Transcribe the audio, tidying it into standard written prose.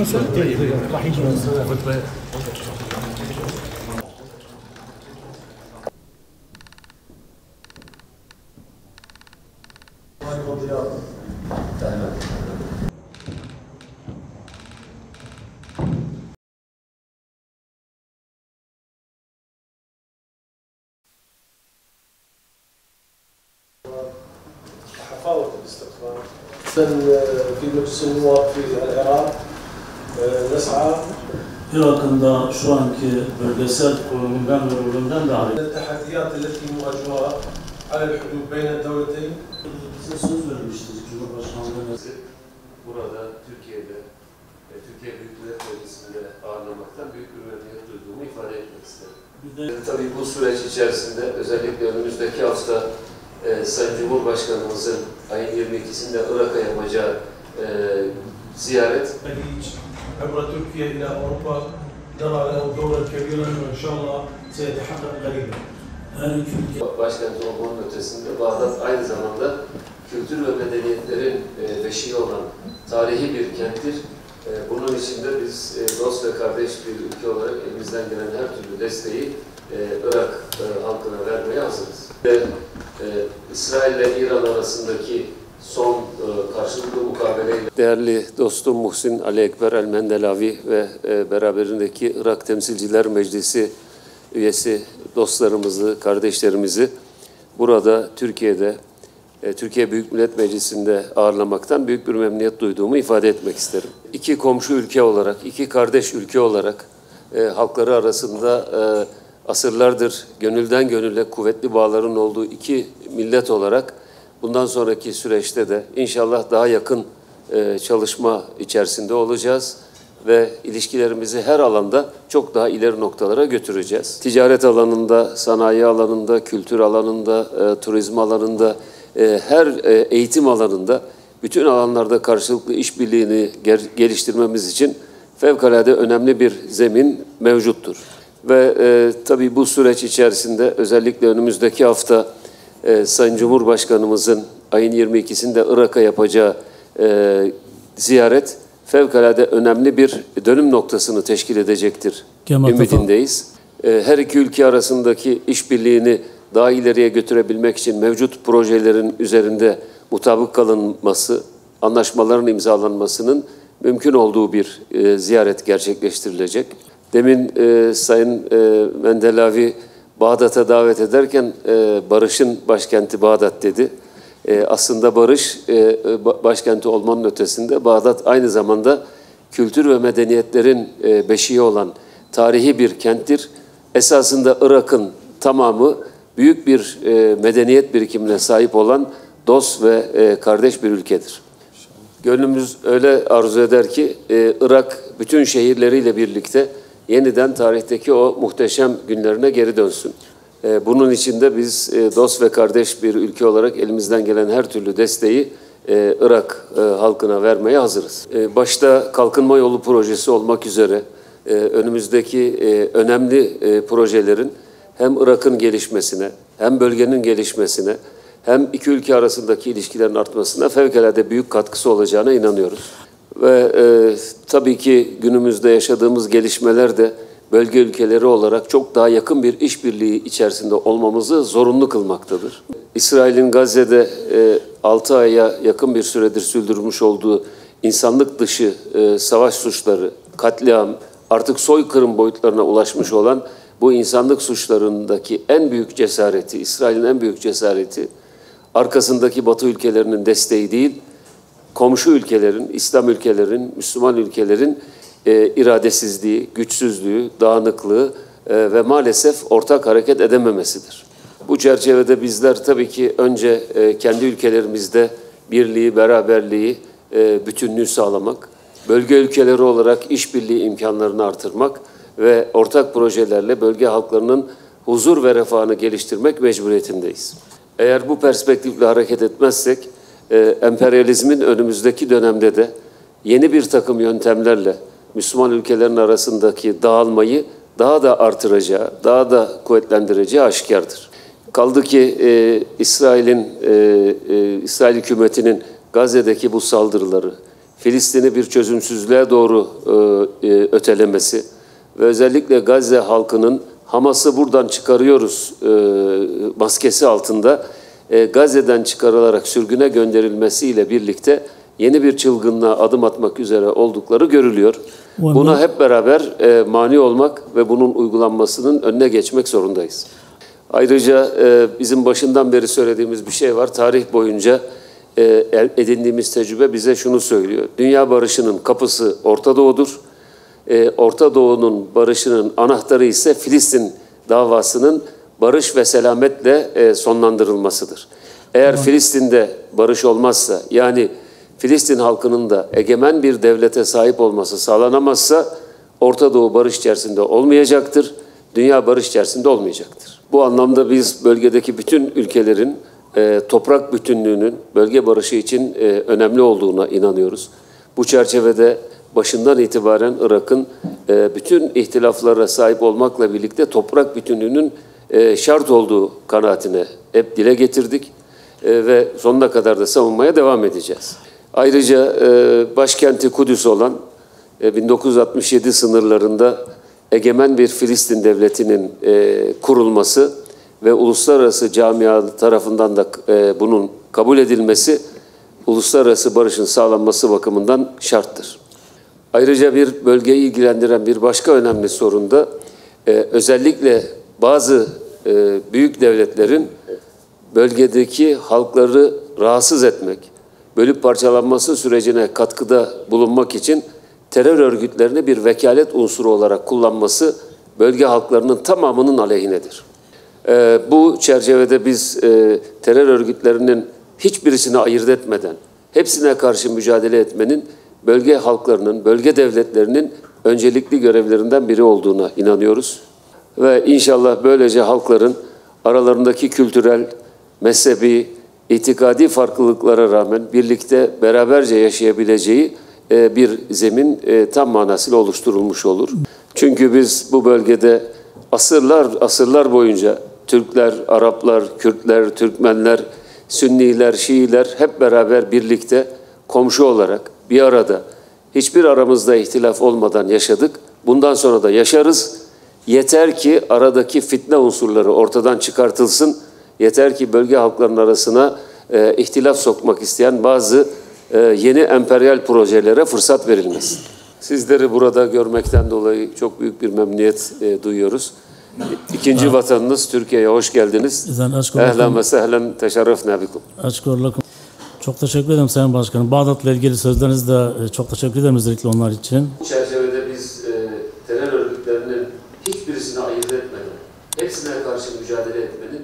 راح يجي حفاوة الاستقطاب في مجلس النواب في العراق نسعى Irak'ın da şu anki bölgesel konumundan ve rolünden de ayrı. التحديات التي نواجهها على الحدود بين الدولتين. Bize söz vermiştir Cumhurbaşkanlığı. Burada Türkiye'de, Türkiye Büyük Millet Meclisi'nde ağırlamaktan büyük bir memnuniyet duyduğumu ifade etmek isterim. Tabii bu süreç içerisinde özellikle önümüzdeki hafta Sayın Cumhurbaşkanımızın ayın 22'sinde Irak'a yapacağı ziyaret عبر تركيا إلى أوروبا نرى له دورا كبيرا وإن شاء الله سيتحقق قريبا. Başkenti olmanın ötesinde Bağdat aynı zamanda kültür ve medeniyetlerin beşiği olan tarihi bir kenttir. Bunun için de biz dost ve kardeş bir ülke olarak elimizden gelen her türlü desteği Irak halkına vermeye hazırız. İsrail ile İran arasındaki son karşılıklı mukabeleyle değerli dostum Muhsin Ali Ekber El-Mendelavi ve beraberindeki Irak Temsilciler Meclisi üyesi dostlarımızı, kardeşlerimizi burada Türkiye'de, Türkiye Büyük Millet Meclisi'nde ağırlamaktan büyük bir memnuniyet duyduğumu ifade etmek isterim. İki komşu ülke olarak, iki kardeş ülke olarak halkları arasında asırlardır gönülden gönüle kuvvetli bağların olduğu iki millet olarak bundan sonraki süreçte de inşallah daha yakın çalışma içerisinde olacağız ve ilişkilerimizi her alanda çok daha ileri noktalara götüreceğiz. Ticaret alanında, sanayi alanında, kültür alanında, turizm alanında, her eğitim alanında, bütün alanlarda karşılıklı işbirliğini geliştirmemiz için fevkalade önemli bir zemin mevcuttur. Ve tabii bu süreç içerisinde özellikle önümüzdeki hafta Sayın Cumhurbaşkanımızın ayın 22'sinde Irak'a yapacağı ziyaret fevkalade önemli bir dönüm noktasını teşkil edecektir. Ümitindeyiz. Her iki ülke arasındaki işbirliğini daha ileriye götürebilmek için mevcut projelerin üzerinde mutabık kalınması, anlaşmaların imzalanmasının mümkün olduğu bir ziyaret gerçekleştirilecek. Demin Sayın Mendelavi Bağdat'a davet ederken barışın başkenti Bağdat dedi. Aslında barış başkenti olmanın ötesinde Bağdat aynı zamanda kültür ve medeniyetlerin beşiği olan tarihi bir kenttir. Esasında Irak'ın tamamı büyük bir medeniyet birikimine sahip olan dost ve kardeş bir ülkedir. Gönlümüz öyle arzu eder ki Irak bütün şehirleriyle birlikte yeniden tarihteki o muhteşem günlerine geri dönsün. Bunun için de biz dost ve kardeş bir ülke olarak elimizden gelen her türlü desteği Irak halkına vermeye hazırız. Başta Kalkınma Yolu projesi olmak üzere önümüzdeki önemli projelerin hem Irak'ın gelişmesine, hem bölgenin gelişmesine, hem iki ülke arasındaki ilişkilerin artmasına fevkalade büyük katkısı olacağına inanıyoruz. Ve tabii ki günümüzde yaşadığımız gelişmeler de bölge ülkeleri olarak çok daha yakın bir işbirliği içerisinde olmamızı zorunlu kılmaktadır. İsrail'in Gazze'de 6 aya yakın bir süredir sürdürmüş olduğu insanlık dışı savaş suçları, katliam, artık soykırım boyutlarına ulaşmış olan bu insanlık suçlarındaki en büyük cesareti, İsrail'in en büyük cesareti, arkasındaki Batı ülkelerinin desteği değil, komşu ülkelerin, İslam ülkelerin, Müslüman ülkelerin iradesizliği, güçsüzlüğü, dağınıklığı ve maalesef ortak hareket edememesidir. Bu çerçevede bizler tabii ki önce kendi ülkelerimizde birliği, beraberliği, bütünlüğü sağlamak, bölge ülkeleri olarak işbirliği imkanlarını artırmak ve ortak projelerle bölge halklarının huzur ve refahını geliştirmek mecburiyetindeyiz. Eğer bu perspektifle hareket etmezsek, emperyalizmin önümüzdeki dönemde de yeni bir takım yöntemlerle Müslüman ülkelerin arasındaki dağılmayı daha da artıracağı, daha da kuvvetlendireceği aşikardır. Kaldı ki İsrail hükümetinin Gazze'deki bu saldırıları, Filistin'i bir çözümsüzlüğe doğru ötelemesi ve özellikle Gazze halkının Hamas'ı buradan çıkarıyoruz maskesi altında Gazze'den çıkarılarak sürgüne gönderilmesiyle birlikte yeni bir çılgınlığa adım atmak üzere oldukları görülüyor. Buna hep beraber mani olmak ve bunun uygulanmasının önüne geçmek zorundayız. Ayrıca bizim başından beri söylediğimiz bir şey var. Tarih boyunca edindiğimiz tecrübe bize şunu söylüyor. Dünya barışının kapısı Orta Doğu'dur. Orta Doğu'nun barışının anahtarı ise Filistin davasının barış ve selametle sonlandırılmasıdır. Eğer Filistin'de barış olmazsa, yani Filistin halkının da egemen bir devlete sahip olması sağlanamazsa Orta Doğu barış içerisinde olmayacaktır, dünya barış içerisinde olmayacaktır. Bu anlamda biz bölgedeki bütün ülkelerin toprak bütünlüğünün bölge barışı için önemli olduğuna inanıyoruz. Bu çerçevede başından itibaren Irak'ın bütün ihtilaflara sahip olmakla birlikte toprak bütünlüğünün şart olduğu kanaatine hep dile getirdik ve sonuna kadar da savunmaya devam edeceğiz. Ayrıca başkenti Kudüs olan 1967 sınırlarında egemen bir Filistin devletinin kurulması ve uluslararası camia tarafından da bunun kabul edilmesi uluslararası barışın sağlanması bakımından şarttır. Ayrıca bir bölgeyi ilgilendiren bir başka önemli sorun da özellikle bazı büyük devletlerin bölgedeki halkları rahatsız etmek, bölüp parçalanması sürecine katkıda bulunmak için terör örgütlerini bir vekalet unsuru olarak kullanması bölge halklarının tamamının aleyhinedir. Bu çerçevede biz terör örgütlerinin hiçbirisini ayırt etmeden hepsine karşı mücadele etmenin bölge halklarının, bölge devletlerinin öncelikli görevlerinden biri olduğuna inanıyoruz. Ve inşallah böylece halkların aralarındaki kültürel, mezhebi, itikadi farklılıklara rağmen birlikte beraberce yaşayabileceği bir zemin tam manasıyla oluşturulmuş olur. Çünkü biz bu bölgede asırlar boyunca Türkler, Araplar, Kürtler, Türkmenler, Sünniler, Şiiler hep beraber birlikte komşu olarak bir arada hiçbir aramızda ihtilaf olmadan yaşadık. Bundan sonra da yaşarız. Yeter ki aradaki fitne unsurları ortadan çıkartılsın. Yeter ki bölge halklarının arasına ihtilaf sokmak isteyen bazı yeni emperyal projelere fırsat verilmesin. Sizleri burada görmekten dolayı çok büyük bir memnuniyet duyuyoruz. İkinci vatanınız Türkiye'ye hoş geldiniz. Ehlen ve sehlen teşerrefna bikum. Çok teşekkür ederim Sayın Başkanım. Bağdat'la ilgili sözlerinizde çok teşekkür ederim özellikle onlar için. Bu çerçevede biz terör örgütlerinin hiçbirisini ayırt etmeden, hepsine karşı mücadele etmenin